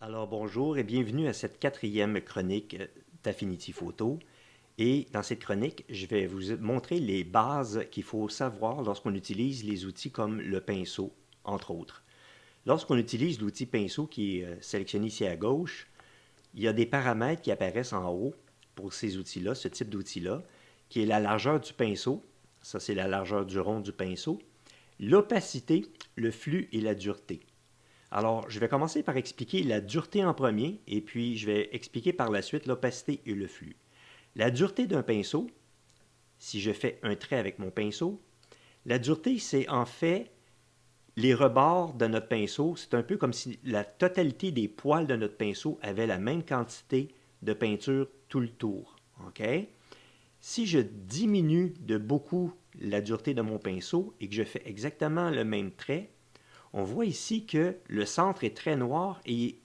Alors bonjour et bienvenue à cette quatrième chronique d'Affinity Photo. Et dans cette chronique, je vais vous montrer les bases qu'il faut savoir lorsqu'on utilise les outils comme le pinceau, entre autres. Lorsqu'on utilise l'outil pinceau qui est sélectionné ici à gauche, il y a des paramètres qui apparaissent en haut pour ces outils-là, ce type d'outil-là, qui est la largeur du pinceau. Ça, c'est la largeur du rond du pinceau. L'opacité, le flux et la dureté. Alors, je vais commencer par expliquer la dureté en premier, et puis je vais expliquer par la suite l'opacité et le flux. La dureté d'un pinceau, si je fais un trait avec mon pinceau, la dureté, c'est en fait les rebords de notre pinceau. C'est un peu comme si la totalité des poils de notre pinceau avait la même quantité de peinture tout le tour. OK? Si je diminue de beaucoup la dureté de mon pinceau et que je fais exactement le même trait, on voit ici que le centre est très noir et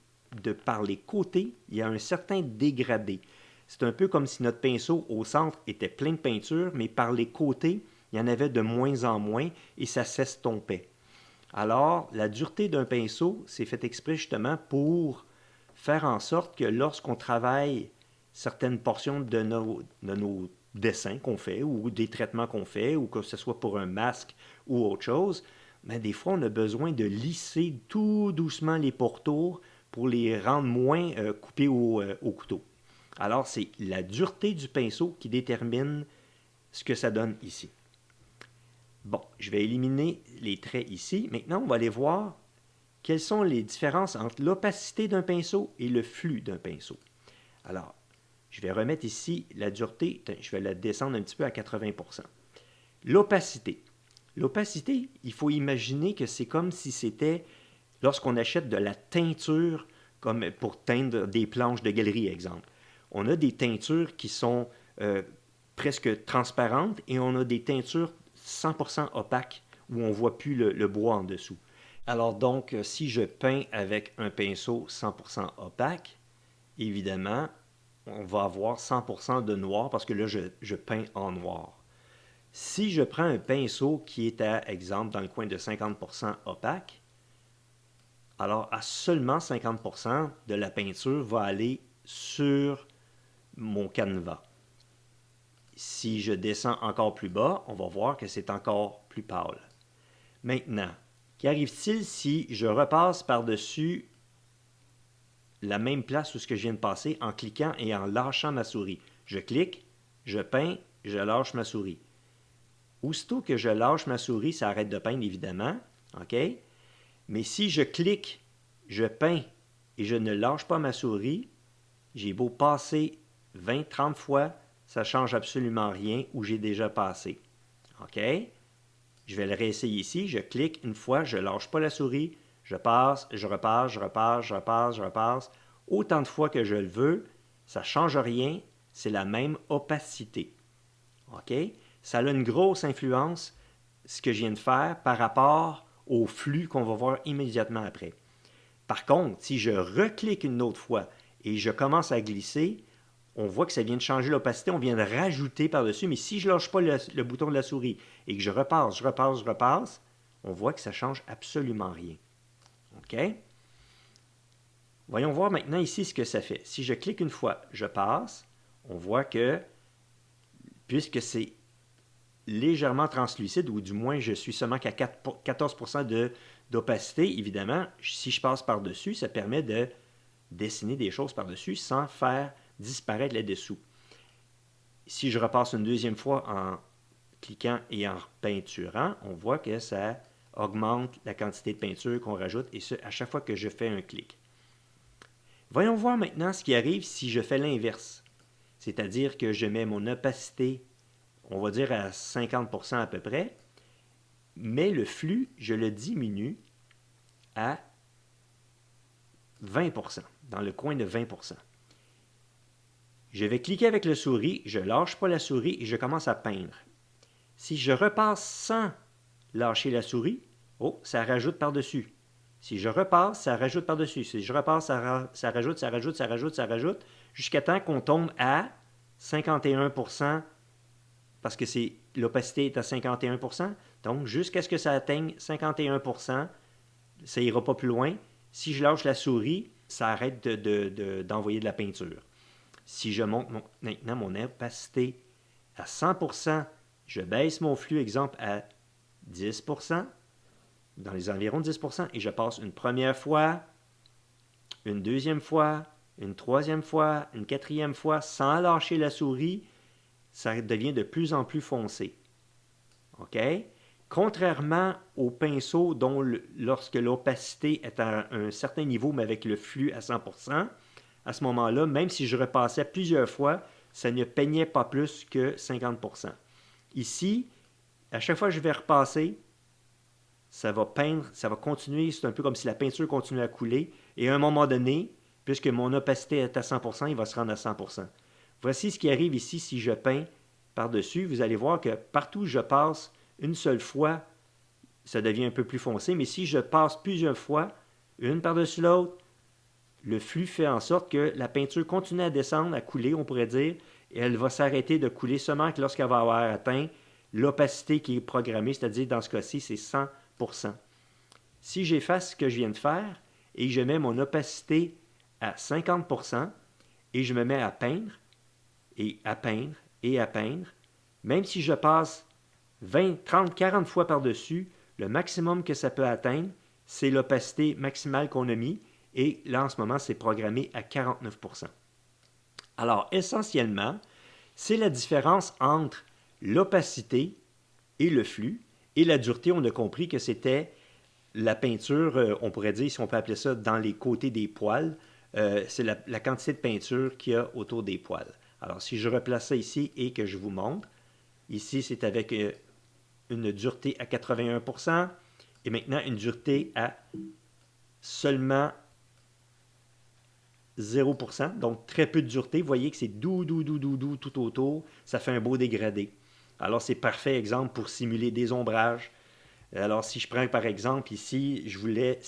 par les côtés, il y a un certain dégradé. C'est un peu comme si notre pinceau au centre était plein de peinture, mais par les côtés, il y en avait de moins en moins et ça s'estompait. Alors, la dureté d'un pinceau, c'est fait exprès justement pour faire en sorte que lorsqu'on travaille certaines portions de nos dessins qu'on fait ou des traitements qu'on fait ou que ce soit pour un masque ou autre chose, mais des fois, on a besoin de lisser tout doucement les pourtours pour les rendre moins coupés au couteau. Alors, c'est la dureté du pinceau qui détermine ce que ça donne ici. Bon, je vais éliminer les traits ici. Maintenant, on va aller voir quelles sont les différences entre l'opacité d'un pinceau et le flux d'un pinceau. Alors, je vais remettre ici la dureté, je vais la descendre un petit peu à 80%. L'opacité. L'opacité, il faut imaginer que c'est comme si c'était lorsqu'on achète de la teinture comme pour teindre des planches de galerie, exemple. On a des teintures qui sont presque transparentes et on a des teintures 100% opaques où on ne voit plus le bois en dessous. Alors donc, si je peins avec un pinceau 100% opaque, évidemment, on va avoir 100% de noir parce que là, je peins en noir. Si je prends un pinceau qui est à, exemple, dans le coin de 50% opaque, alors à seulement 50% de la peinture va aller sur mon canevas. Si je descends encore plus bas, on va voir que c'est encore plus pâle. Maintenant, qu'arrive-t-il si je repasse par-dessus la même place où ce que je viens de passer en cliquant et en lâchant ma souris? Je clique, je peins, je lâche ma souris. Aussitôt que je lâche ma souris, ça arrête de peindre, évidemment. OK? Mais si je clique, je peins et je ne lâche pas ma souris, j'ai beau passer 20, 30 fois, ça ne change absolument rien où j'ai déjà passé. OK? Je vais le réessayer ici. Je clique une fois, je ne lâche pas la souris, je passe, je repasse, je repasse, je repasse, je repasse. Autant de fois que je le veux, ça ne change rien, c'est la même opacité. OK? Ça a une grosse influence, ce que je viens de faire, par rapport au flux qu'on va voir immédiatement après. Par contre, si je reclique une autre fois et je commence à glisser, on voit que ça vient de changer l'opacité, on vient de rajouter par-dessus, mais si je ne lâche pas le bouton de la souris et que je repasse, je repasse, je repasse, on voit que ça ne change absolument rien. OK? Voyons voir maintenant ici ce que ça fait. Si je clique une fois, je passe, on voit que, puisque c'est légèrement translucide, ou du moins je suis seulement qu'à 14% d'opacité, évidemment, si je passe par-dessus, ça permet de dessiner des choses par-dessus sans faire disparaître les dessous. Si je repasse une deuxième fois en cliquant et en peinturant, on voit que ça augmente la quantité de peinture qu'on rajoute, et ce, à chaque fois que je fais un clic. Voyons voir maintenant ce qui arrive si je fais l'inverse. C'est-à-dire que je mets mon opacité, on va dire à 50% à peu près, mais le flux, je le diminue à 20%, dans le coin de 20%. Je vais cliquer avec la souris, je ne lâche pas la souris et je commence à peindre. Si je repasse sans lâcher la souris, oh, ça rajoute par-dessus. Si je repasse, ça rajoute par-dessus. Si je repasse, ça rajoute, ça rajoute, ça rajoute, ça rajoute, jusqu'à temps qu'on tombe à 51%, parce que l'opacité est à 51%. Donc, jusqu'à ce que ça atteigne 51%, ça n'ira pas plus loin. Si je lâche la souris, ça arrête d'envoyer de la peinture. Si je monte maintenant mon opacité à 100%, je baisse mon flux, exemple, à 10%, dans les environs de 10%, et je passe une première fois, une deuxième fois, une troisième fois, une quatrième fois, sans lâcher la souris, ça devient de plus en plus foncé. OK? Contrairement au pinceau dont lorsque l'opacité est à un certain niveau, mais avec le flux à 100%, à ce moment-là, même si je repassais plusieurs fois, ça ne peignait pas plus que 50%. Ici, à chaque fois que je vais repasser, ça va peindre, ça va continuer, c'est un peu comme si la peinture continuait à couler, et à un moment donné, puisque mon opacité est à 100%, il va se rendre à 100%. Voici ce qui arrive ici si je peins par-dessus. Vous allez voir que partout où je passe une seule fois, ça devient un peu plus foncé, mais si je passe plusieurs fois, une par-dessus l'autre, le flux fait en sorte que la peinture continue à descendre, à couler, on pourrait dire, et elle va s'arrêter de couler seulement que lorsqu'elle va avoir atteint l'opacité qui est programmée, c'est-à-dire dans ce cas-ci, c'est 100%. Si j'efface ce que je viens de faire et je mets mon opacité à 50% et je me mets à peindre, et à peindre, et à peindre, même si je passe 20, 30, 40 fois par-dessus, le maximum que ça peut atteindre, c'est l'opacité maximale qu'on a mis, et là, en ce moment, c'est programmé à 49%. Alors, essentiellement, c'est la différence entre l'opacité et le flux, et la dureté, on a compris que c'était la peinture, on pourrait dire, si on peut appeler ça, dans les côtés des poils, c'est la quantité de peinture qu'il y a autour des poils. Alors, si je replace ça ici et que je vous montre, ici, c'est avec une dureté à 81%, et maintenant une dureté à seulement 0%, donc très peu de dureté. Vous voyez que c'est doux tout autour. Ça fait un beau dégradé. Alors, c'est parfait exemple pour simuler des ombrages. Alors, si je prends par exemple ici, je voulais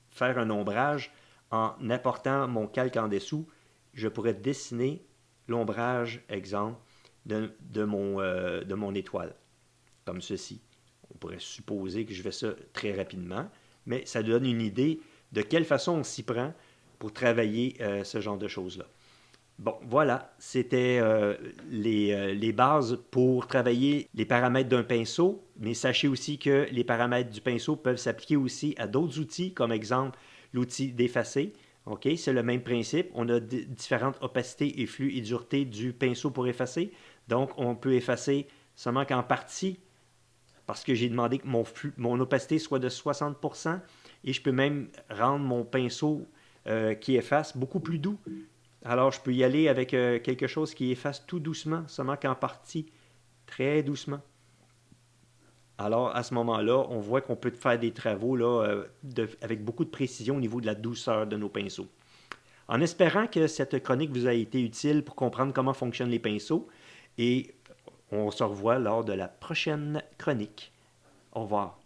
faire un ombrage en apportant mon calque en dessous, je pourrais dessiner l'ombrage, exemple, de mon étoile, comme ceci. On pourrait supposer que je fais ça très rapidement, mais ça donne une idée de quelle façon on s'y prend pour travailler ce genre de choses-là. Bon, voilà, c'était les bases pour travailler les paramètres d'un pinceau, mais sachez aussi que les paramètres du pinceau peuvent s'appliquer aussi à d'autres outils, comme exemple l'outil d'effacer. OK, c'est le même principe. On a différentes opacités et flux et dureté du pinceau pour effacer. Donc, on peut effacer seulement qu'en partie, parce que j'ai demandé que mon opacité soit de 60%, et je peux même rendre mon pinceau qui efface beaucoup plus doux. Alors, je peux y aller avec quelque chose qui efface tout doucement, seulement qu'en partie, très doucement. Alors, à ce moment-là, on voit qu'on peut faire des travaux là, avec beaucoup de précision au niveau de la douceur de nos pinceaux. En espérant que cette chronique vous a été utile pour comprendre comment fonctionnent les pinceaux, et on se revoit lors de la prochaine chronique. Au revoir.